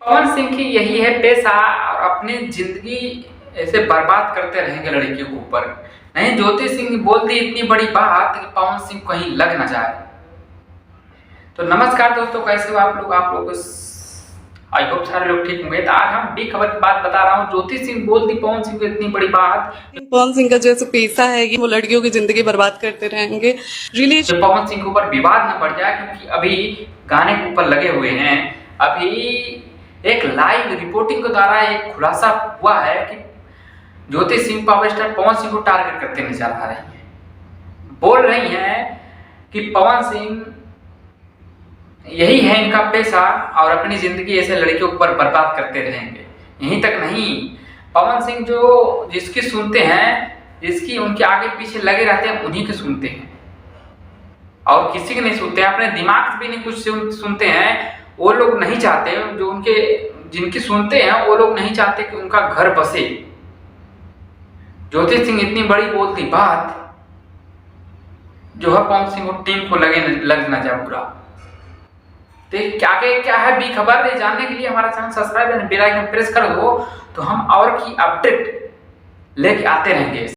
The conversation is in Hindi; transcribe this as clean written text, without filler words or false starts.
पवन सिंह की यही है पेशा और अपनी जिंदगी ऐसे बर्बाद करते रहेंगे लड़कियों के ऊपर। नहीं, ज्योति सिंह ने बोल दी इतनी बड़ी बात कि पवन सिंह कहीं लग ना जाए। तो नमस्कार दोस्तों, कैसे हो आप लोग आई होप सारे लोग ठीक होंगे। तो आज हम बिग खबर की बात बता रहा हूँ। ज्योति सिंह बोल दी पवन सिंह को इतनी बड़ी बात। पवन सिंह का जैसे पेशा है कि वो लड़कियों की जिंदगी बर्बाद करते रहेंगे। रियली पवन सिंह के ऊपर विवाद न बढ़ जाए, क्योंकि अभी गाने के ऊपर लगे हुए हैं। अभी एक लाइव रिपोर्टिंग के द्वारा एक खुलासा हुआ है कि ज्योति सिंह पावर स्टार पवन सिंह को टारगेट करते नजर आ रही हैं। बोल रही हैं कि पवन सिंह यही है इनका पेशा और अपनी जिंदगी ऐसे लड़कियों के ऊपर बर्बाद करते रहेंगे। यहीं तक नहीं, पवन सिंह जो जिसकी सुनते हैं, जिसकी उनके आगे पीछे लगे रहते हैं, उन्हीं के सुनते हैं और किसी के नहीं सुनते हैं। अपने दिमाग से भी नहीं कुछ सुनते हैं। वो लोग नहीं चाहते, जो उनके जिनकी सुनते हैं वो लोग नहीं चाहते कि उनका घर बसे। ज्योति सिंह इतनी बड़ी बोलती बात जो है पवन सिंह को टीम को लग ना जाए पूरा। तो क्या है बी खबर, जानने के लिए हमारा channel subscribe and bell icon press कर दो, तो हम और की अपडेट लेके आते रहेंगे।